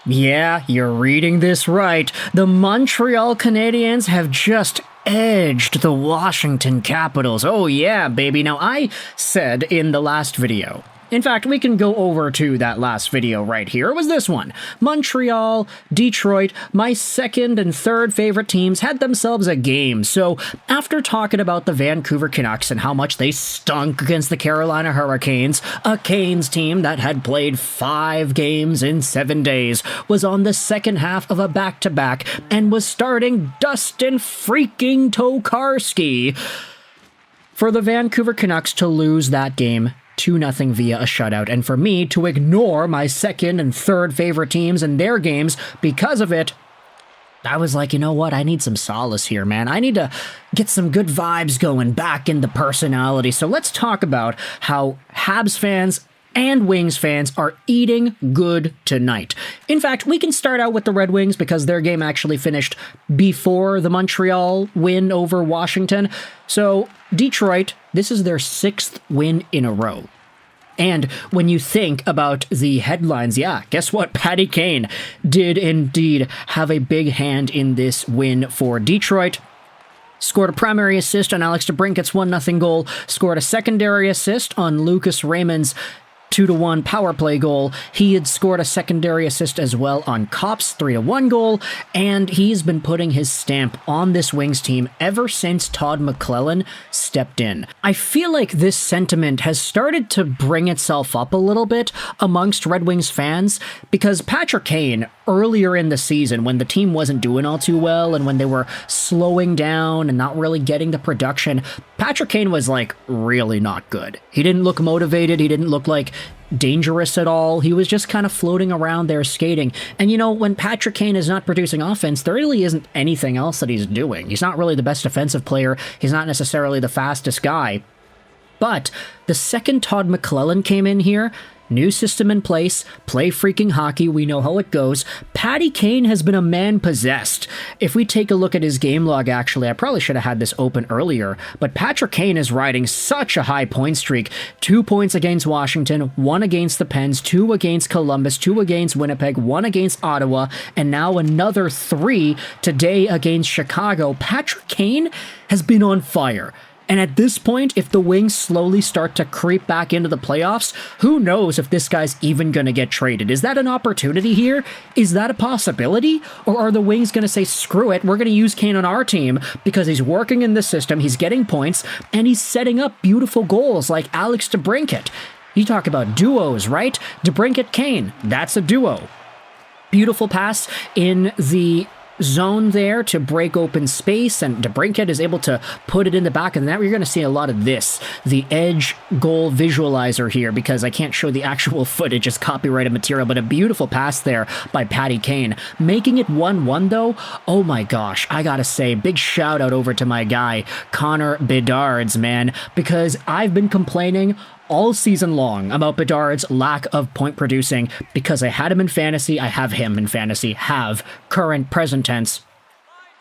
Yeah, you're reading this right. The Montreal Canadiens have just edged the Washington Capitals. Oh yeah, baby. Now, I said in the last video, in fact, we can go over to that last video right here. It was this one. Montreal, Detroit, my second and third favorite teams had themselves a game. So after talking about the Vancouver Canucks and how much they stunk against the Carolina Hurricanes, a Canes team that had played 5 games in 7 days, was on the second half of a back-to-back and was starting Dustin freaking Tokarski for the Vancouver Canucks to lose that game 2-0 via a shutout, and for me to ignore my second and third favorite teams and their games because of it. I was like, you know what? I need some solace here, man. I need to get some good vibes going back in the personality. So let's talk about how Habs fans and Wings fans are eating good tonight. In fact, we can start out with the Red Wings because their game actually finished before the Montreal win over Washington. So Detroit, this is their 6th win in a row. And when you think about the headlines, yeah, guess what? Patty Kane did indeed have a big hand in this win for Detroit. Scored a primary assist on Alex DeBrincat's 1-0 goal. Scored a secondary assist on Lucas Raymond's 2-1 power play goal. He had scored a secondary assist as well on Kopp's 3-1 goal, and he's been putting his stamp on this Wings team ever since Todd McLellan stepped in. I feel like this sentiment has started to bring itself up a little bit amongst Red Wings fans because Patrick Kane, earlier in the season when the team wasn't doing all too well and when they were slowing down and not really getting the production, Patrick Kane was like really not good. He didn't look motivated. He didn't look like dangerous at all. He was just kind of floating around there skating. And you know, when Patrick Kane is not producing offense, there really isn't anything else that he's doing. He's not really the best defensive player. He's not necessarily the fastest guy. But the second Todd McLellan came in here, new system in place, play freaking hockey, we know how it goes. Patty Kane has been a man possessed. If we take a look at his game log, actually, I probably should have had this open earlier, but Patrick Kane is riding such a high point streak. 2 points against Washington, 1 against the Pens, 2 against Columbus, 2 against Winnipeg, 1 against Ottawa, and now another 3 today against Chicago. Patrick Kane has been on fire. And at this point, if the Wings slowly start to creep back into the playoffs, who knows if this guy's even going to get traded? Is that an opportunity here? Is that a possibility? Or are the Wings going to say, screw it, we're going to use Kane on our team because he's working in the system, he's getting points, and he's setting up beautiful goals like Alex DeBrincat. You talk about duos, right? DeBrincat-Kane, that's a duo. Beautiful pass in the zone there to break open space, and DeBrincat is able to put it in the back of the net. You're going to see a lot of this, the edge goal visualizer here, because I can't show the actual footage, it's copyrighted material, but a beautiful pass there by Patty Kane. Making it 1-1 though, oh my gosh, I gotta say, big shout out over to my guy, Connor Bedard's, man, because I've been complaining all season long about Bedard's lack of point producing because I had him in fantasy, I have him in fantasy, have, current, present tense.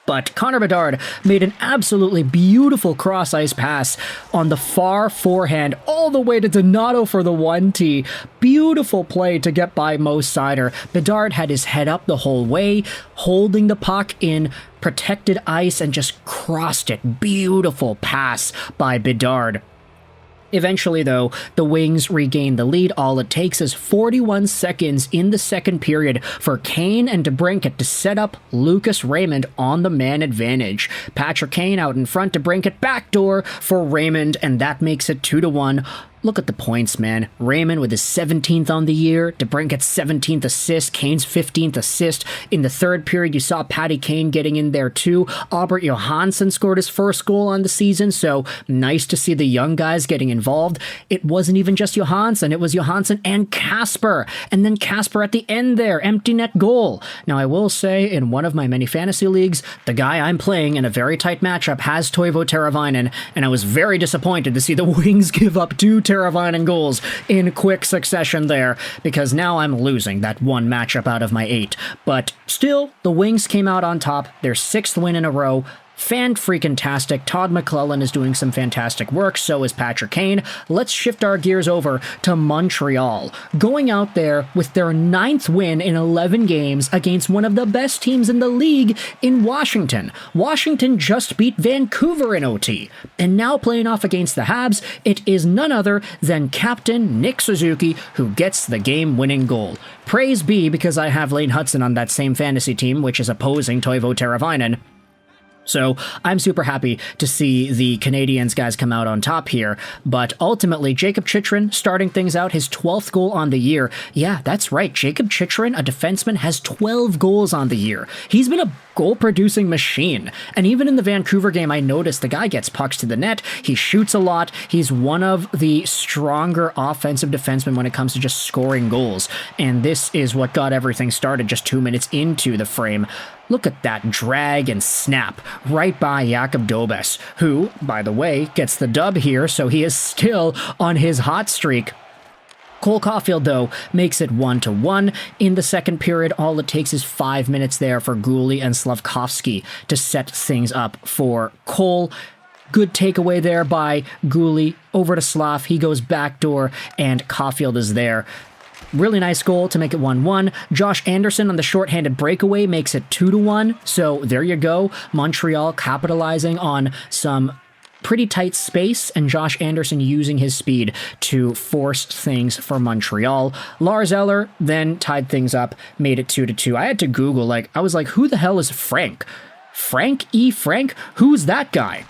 But Connor Bedard made an absolutely beautiful cross-ice pass on the far forehand all the way to Donato for the 1T. Beautiful play to get by Mo Seider. Bedard had his head up the whole way, holding the puck in protected ice and just crossed it. Beautiful pass by Bedard. Eventually, though, the Wings regain the lead. All it takes is 41 seconds in the second period for Kane and DeBrincat to set up Lucas Raymond on the man advantage. Patrick Kane out in front, DeBrincat backdoor for Raymond, and that makes it 2-1. Look at the points, man. Raymond with his 17th on the year, DeBrincat's 17th assist, Kane's 15th assist. In the third period, you saw Patty Kane getting in there too. Albert Johansson scored his first goal on the season, so nice to see the young guys getting involved. It wasn't even just Johansson, it was Johansson and Kasper. And then Kasper at the end there, empty net goal. Now, I will say, in one of my many fantasy leagues, the guy I'm playing in a very tight matchup has Toivo Teravainen, and I was very disappointed to see the Wings give up 2 Teravainen goals in quick succession there, because now I'm losing that one matchup out of my 8. But still, the Wings came out on top, their 6th win in a row, fan-freaking-tastic. Todd McClellan is doing some fantastic work, so is Patrick Kane. Let's shift our gears over to Montreal, going out there with their 9th win in 11 games against one of the best teams in the league in Washington. Washington just beat Vancouver in OT, and now playing off against the Habs, it is none other than Captain Nick Suzuki who gets the game-winning goal. Praise be, because I have Lane Hutson on that same fantasy team, which is opposing Toivo Teravainen. So I'm super happy to see the Canadiens guys come out on top here, but ultimately Jakob Chychrun starting things out, his 12th goal on the year. Yeah, that's right, Jakob Chychrun, a defenseman, has 12 goals on the year. He's been a goal-producing machine, and even in the Vancouver game, I noticed the guy gets pucks to the net, he shoots a lot, he's one of the stronger offensive defensemen when it comes to just scoring goals, and this is what got everything started just 2 minutes into the frame. Look at that drag and snap right by Jakub Dobes, who, by the way, gets the dub here, so he is still on his hot streak. Cole Caulfield, though, makes it 1-1 in the second period. All it takes is 5 minutes there for Guhle and Slavkovsky to set things up for Cole. Good takeaway there by Guhle over to Slav. He goes backdoor, and Caulfield is there. Really nice goal to make it 1-1. Josh Anderson on the shorthanded breakaway makes it 2-1. So there you go. Montreal capitalizing on some pretty tight space, and Josh Anderson using his speed to force things for Montreal. Lars Eller then tied things up, made it 2-2. I had to Google, I was like, who the hell is Frank? Frank E. Frank? Who's that guy?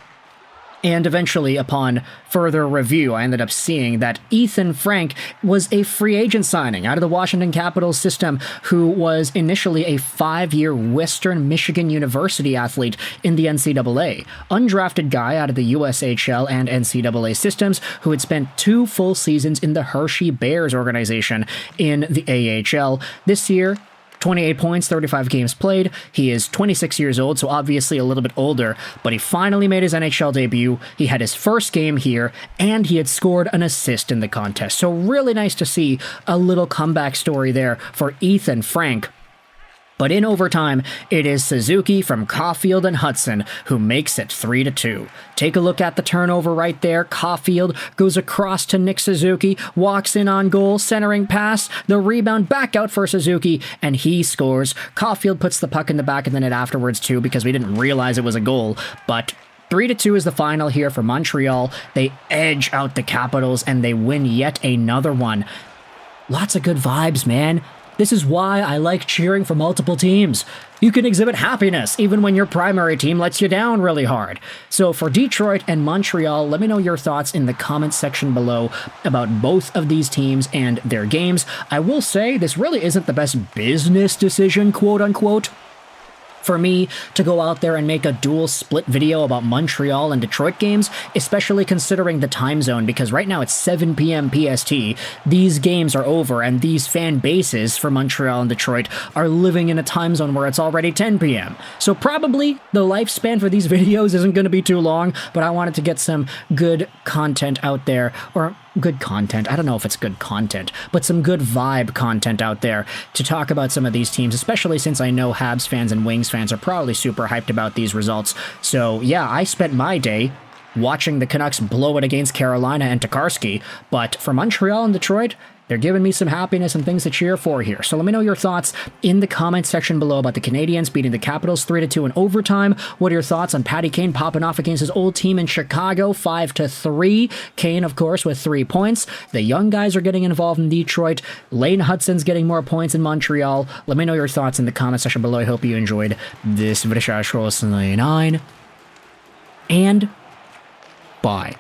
And eventually, upon further review, I ended up seeing that Ethan Frank was a free agent signing out of the Washington Capitals system, who was initially a 5-year Western Michigan University athlete in the NCAA. Undrafted guy out of the USHL and NCAA systems who had spent 2 full seasons in the Hershey Bears organization in the AHL. This year, 28 points, 35 games played. He is 26 years old, so obviously a little bit older, but he finally made his NHL debut. He had his first game here, and he had scored an assist in the contest. So really nice to see a little comeback story there for Ethan Frank. But in overtime, it is Suzuki from Caulfield and Hudson who makes it 3-2. Take a look at the turnover right there. Caulfield goes across to Nick Suzuki, walks in on goal, centering pass, the rebound back out for Suzuki, and he scores. Caulfield puts the puck in the back of the net afterwards too, because we didn't realize it was a goal, but 3-2 is the final here for Montreal. They edge out the Capitals, and they win yet another one. Lots of good vibes, man. This is why I like cheering for multiple teams. You can exhibit happiness even when your primary team lets you down really hard. So for Detroit and Montreal, let me know your thoughts in the comments section below about both of these teams and their games. I will say this really isn't the best business decision, quote unquote, for me to go out there and make a dual split video about Montreal and Detroit games, especially considering the time zone, because right now it's 7 p.m. PST. These games are over, and these fan bases for Montreal and Detroit are living in a time zone where it's already 10 p.m. So probably the lifespan for these videos isn't going to be too long, but I wanted to get some good content out there, or good content. I don't know if it's good content, but some good vibe content out there to talk about some of these teams, especially since I know Habs fans and Wings fans are probably super hyped about these results. So yeah, I spent my day watching the Canucks blow it against Carolina and Tokarski, but for Montreal and Detroit, they're giving me some happiness and things to cheer for here. So let me know your thoughts in the comments section below about the Canadiens beating the Capitals 3-2 in overtime. What are your thoughts on Patty Kane popping off against his old team in Chicago 5-3? Kane, of course, with 3 points. The young guys are getting involved in Detroit. Lane Hudson's getting more points in Montreal. Let me know your thoughts in the comment section below. I hope you enjoyed this video. And bye.